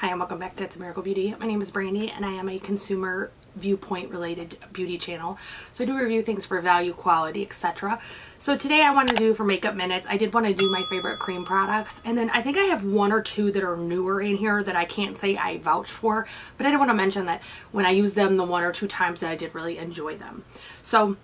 Hi and welcome back to It's a Miracle Beauty. My name is Brandy and I am a consumer viewpoint related beauty channel. So I do review things for value, quality, etc. So today I wanted to do for makeup minutes, I did want to do my favorite cream products, and then I think I have one or two that are newer in here that I can't say I vouch for, but I did want to mention that when I use them the one or two times that I did really enjoy them. So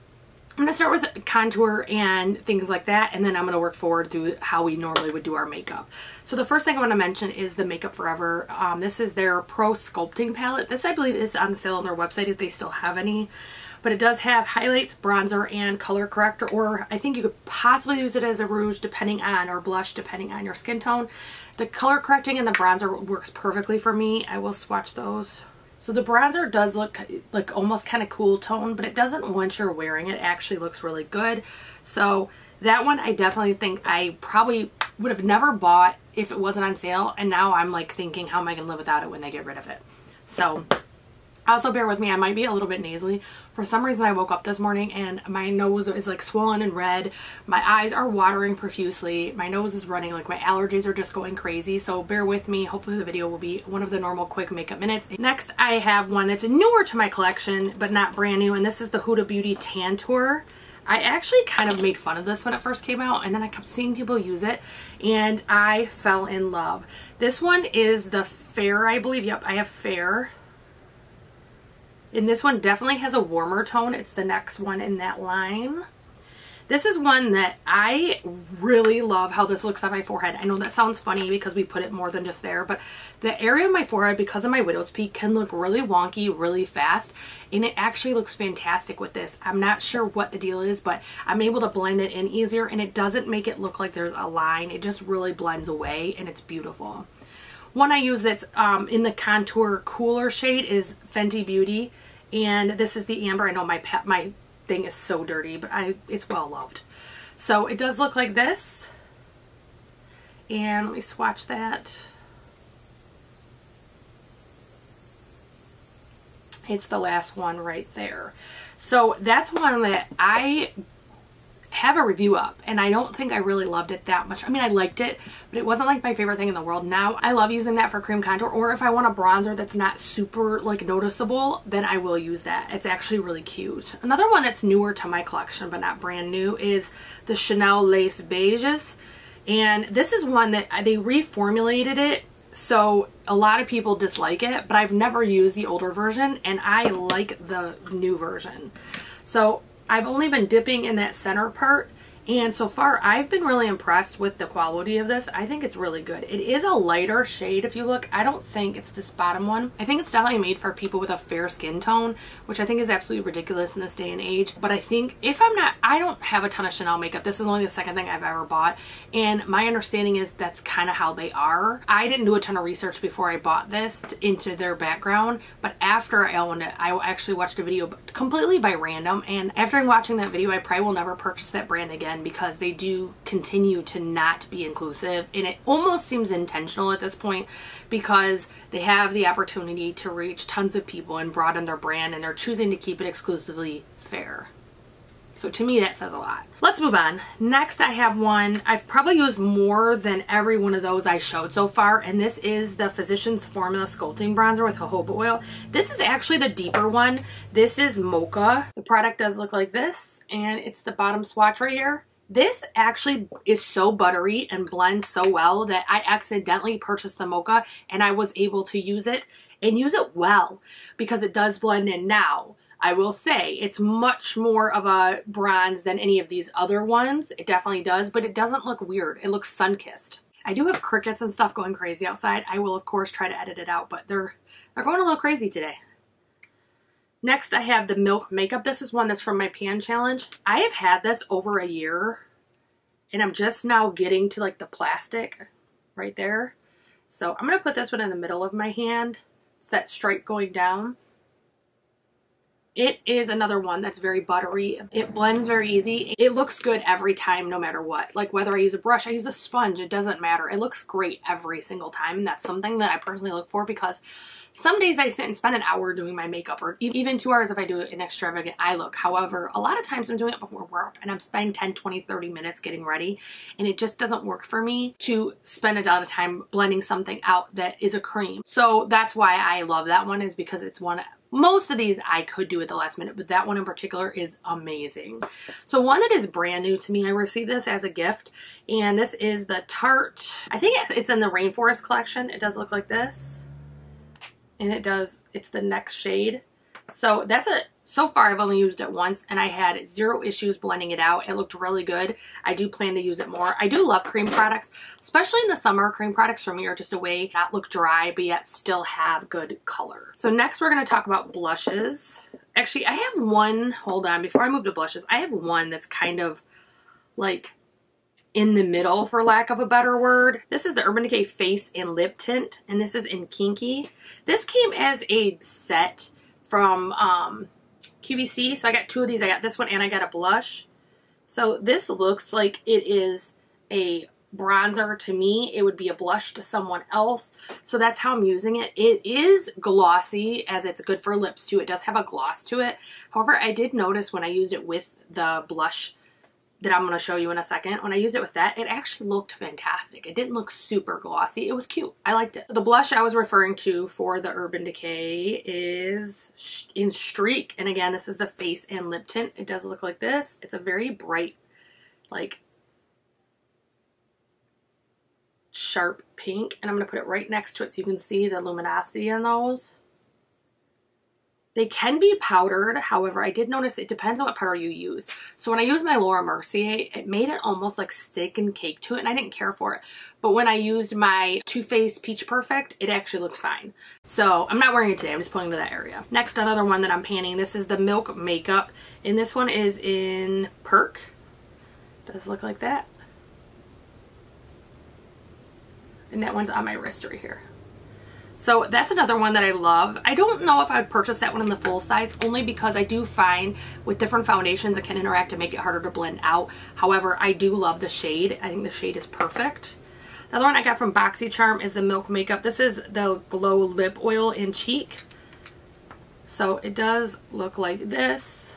I'm going to start with contour and things like that, and then I'm going to work forward through how we normally would do our makeup. So the first thing I want to mention is the Makeup Forever. This is their Pro Sculpting Palette. This, I believe, is on sale on their website if they still have any. But it does have highlights, bronzer, and color corrector, or I think you could possibly use it as a rouge depending on, or blush depending on your skin tone. The color correcting and the bronzer works perfectly for me. I will swatch those. So the bronzer does look like almost kind of cool tone, but it doesn't once you're wearing it. It actually looks really good. So that one I definitely think I probably would have never bought if it wasn't on sale. And now I'm like thinking, how am I going to live without it when they get rid of it? So also bear with me, I might be a little bit nasally. For some reason I woke up this morning and my nose is like swollen and red. My eyes are watering profusely. My nose is running, like my allergies are just going crazy. So bear with me. Hopefully the video will be one of the normal quick makeup minutes. Next I have one that's newer to my collection but not brand new, and this is the Huda Beauty Tan Tour. I actually kind of made fun of this when it first came out, and then I kept seeing people use it and I fell in love. This one is the Fair, I believe. Yep, I have Fair. And this one definitely has a warmer tone. It's the next one in that line. This is one that I really love how this looks on my forehead. I know that sounds funny because we put it more than just there, but the area of my forehead, because of my widow's peak, can look really wonky really fast, and it actually looks fantastic with this. I'm not sure what the deal is, but I'm able to blend it in easier, and it doesn't make it look like there's a line. It just really blends away, and it's beautiful. One I use that's in the contour cooler shade is Fenty Beauty. And this is the amber. I know my thing is so dirty, but it's well loved. So it does look like this. And let me swatch that. It's the last one right there. So that's one that I have a review up, and I don't think I really loved it that much. I mean, I liked it, but it wasn't like my favorite thing in the world. Now I love using that for cream contour, or if I want a bronzer that's not super like noticeable, then I will use that. It's actually really cute. Another one that's newer to my collection but not brand new is the Chanel Lace Beiges, and this is one that they reformulated it, so a lot of people dislike it, but I've never used the older version and I like the new version. So I've only been dipping in that center part, and so far I've been really impressed with the quality of this. I think it's really good. It is a lighter shade if you look. I don't think it's this bottom one. I think it's definitely made for people with a fair skin tone, which I think is absolutely ridiculous in this day and age. But I think I don't have a ton of Chanel makeup. This is only the second thing I've ever bought, and my understanding is that's kind of how they are. I didn't do a ton of research before I bought this into their background, but after I owned it, I actually watched a video completely by random, and after watching that video, I probably will never purchase that brand again, because they do continue to not be inclusive, and it almost seems intentional at this point because they have the opportunity to reach tons of people and broaden their brand, and they're choosing to keep it exclusively fair. So to me that says a lot. Let's move on. Next I have one I've probably used more than every one of those I showed so far, and this is the Physicians Formula Sculpting Bronzer with jojoba oil. This is actually the deeper one. This is Mocha. The product does look like this, and it's the bottom swatch right here. This actually is so buttery and blends so well that I accidentally purchased the Mocha, and I was able to use it and use it well because it does blend in. Now I will say it's much more of a bronze than any of these other ones. It definitely does, but it doesn't look weird. It looks sun-kissed. I do have crickets and stuff going crazy outside. I will of course try to edit it out, but they're going a little crazy today. Next I have the Milk Makeup. This is one that's from my pan challenge. I have had this over a year, and I'm just now getting to like the plastic right there. So I'm going to put this one in the middle of my hand, set straight going down. It is another one that's very buttery. It blends very easy. It looks good every time, no matter what. Like whether I use a brush, I use a sponge, it doesn't matter. It looks great every single time. And that's something that I personally look for, because some days I sit and spend an hour doing my makeup, or even 2 hours if I do an extravagant eye look. However, a lot of times I'm doing it before work and I'm spending 10, 20, 30 minutes getting ready, and it just doesn't work for me to spend a lot of time blending something out that is a cream. So that's why I love that one, is because it's one. Most of these I could do at the last minute, but that one in particular is amazing. So one that is brand new to me, I received this as a gift, and this is the Tarte. I think it's in the Rainforest collection. It does look like this, and it's the next shade. So so far I've only used it once, and I had 0 issues blending it out. It looked really good. I do plan to use it more. I do love cream products, especially in the summer. Cream products for me are just a way to not look dry, but yet still have good color. So next we're going to talk about blushes. Actually, I have one, hold on, before I move to blushes, I have one that's kind of like in the middle, for lack of a better word. This is the Urban Decay Face and Lip Tint, and this is in Kinky. This came as a set from QVC, so I got 2 of these. I got this one and I got a blush. So this looks like it is a bronzer to me. It would be a blush to someone else. So that's how I'm using it. It is glossy, as it's good for lips too. It does have a gloss to it. However, I did notice when I used it with the blush that I'm going to show you in a second, when I used it with that, it actually looked fantastic. It didn't look super glossy. It was cute. I liked it. The blush I was referring to for the Urban Decay is in Streak. And again, this is the Face and Lip Tint. It does look like this. It's a very bright, like, sharp pink. And I'm going to put it right next to it so you can see the luminosity in those. They can be powdered. However, I did notice it depends on what powder you use. So when I used my Laura Mercier, it made it almost like stick and cake to it, and I didn't care for it. But when I used my Too Faced Peach Perfect, it actually looked fine. So I'm not wearing it today. I'm just putting it to that area. Next, another one that I'm panning. This is the Milk Makeup, and this one is in Perk. Does look like that. And that one's on my wrist right here. So that's another one that I love. I don't know if I would purchase that one in the full size, only because I do find with different foundations it can interact and make it harder to blend out. However, I do love the shade. I think the shade is perfect. The other one I got from BoxyCharm is the Milk Makeup. This is the Glow Lip Oil in Cheek. So it does look like this.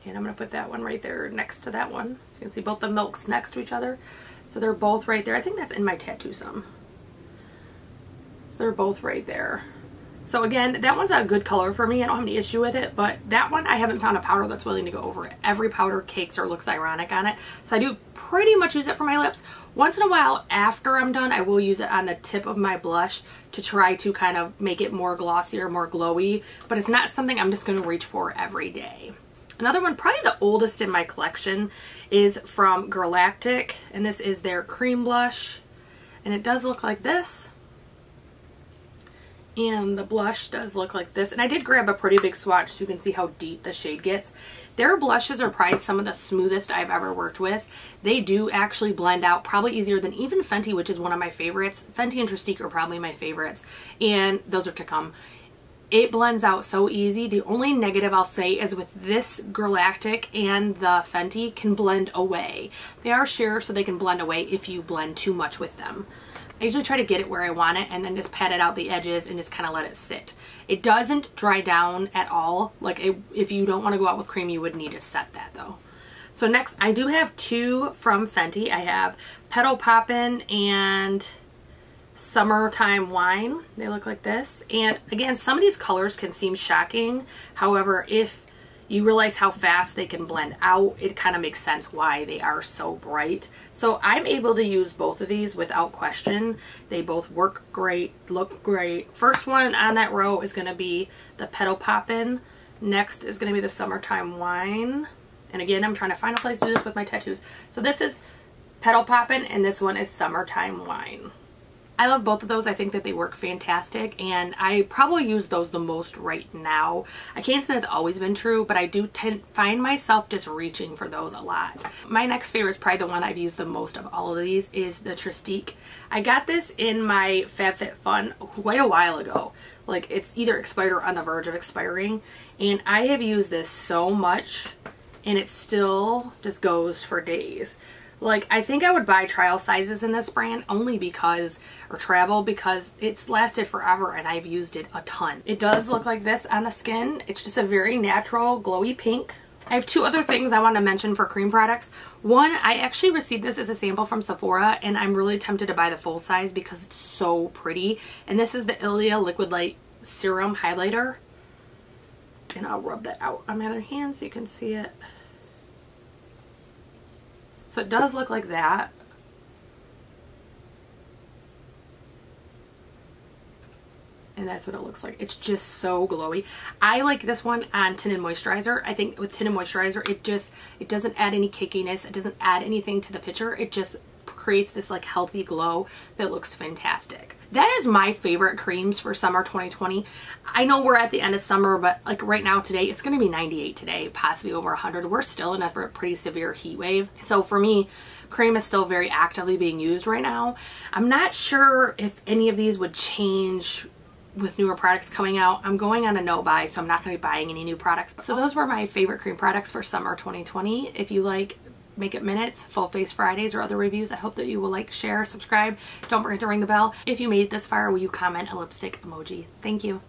And I'm going to put that one right there next to that one. So you can see both the milks next to each other. So they're both right there. I think that's in my tattoo some. So they're both right there. So again, that one's a good color for me. I don't have any issue with it, but that one I haven't found a powder that's willing to go over it. Every powder cakes or looks ironic on it. So I do pretty much use it for my lips. Once in a while after I'm done, I will use it on the tip of my blush to try to kind of make it more glossy or more glowy, but it's not something I'm just going to reach for every day. Another one, probably the oldest in my collection, is from Galactic, and this is their cream blush, and it does look like this. And the blush does look like this. And I did grab a pretty big swatch so you can see how deep the shade gets. Their blushes are probably some of the smoothest I've ever worked with. They do actually blend out probably easier than even Fenty, which is one of my favorites. Fenty and Trestique are probably my favorites, and those are to come. It blends out so easy. The only negative I'll say is with this Galactic and the Fenty can blend away. They are sheer, so they can blend away if you blend too much with them. I usually try to get it where I want it and then just pat it out the edges and just kind of let it sit. It doesn't dry down at all. Like if you don't want to go out with cream, you would need to set that though. So next, I do have 2 from Fenty. I have Petal Poppin' and Summertime Wine. They look like this. And again, some of these colors can seem shocking. However, if you realize how fast they can blend out, it kind of makes sense why they are so bright. So I'm able to use both of these without question. They both work great, look great. First one on that row is going to be the Petal Poppin'. Next is going to be the Summertime Wine. And again, I'm trying to find a place to do this with my tattoos. So this is Petal Poppin', and this one is Summertime Wine. I love both of those. I think that they work fantastic, and I probably use those the most right now. I can't say that's always been true, but I do find myself just reaching for those a lot. My next favorite is probably the one I've used the most of all of these, is the Trestique. I got this in my FabFitFun quite a while ago. Like, it's either expired or on the verge of expiring, and I have used this so much, and it still just goes for days. Like, I think I would buy trial sizes in this brand only because, or travel, because it's lasted forever and I've used it a ton. It does look like this on the skin. It's just a very natural glowy pink. I have two other things I want to mention for cream products. One, I actually received this as a sample from Sephora, and I'm really tempted to buy the full size because it's so pretty. And this is the Ilia Liquid Light Serum Highlighter. And I'll rub that out on my other hand so you can see it. So it does look like that. And that's what it looks like. It's just so glowy. I like this one on tinted moisturizer. I think with tinted moisturizer, it doesn't add any cakiness. It doesn't add anything to the picture. It just creates this like healthy glow that looks fantastic. That is my favorite creams for summer 2020. I know we're at the end of summer, but like right now today, it's going to be 98 today, possibly over 100. We're still in a pretty severe heat wave. So for me, cream is still very actively being used right now. I'm not sure if any of these would change with newer products coming out. I'm going on a no buy, so I'm not going to be buying any new products. So those were my favorite cream products for summer 2020. If you like Makeup Minutes, Full Face Fridays, or other reviews, I hope that you will like, share, subscribe. Don't forget to ring the bell. If you made it this far, will you comment a lipstick emoji? Thank you.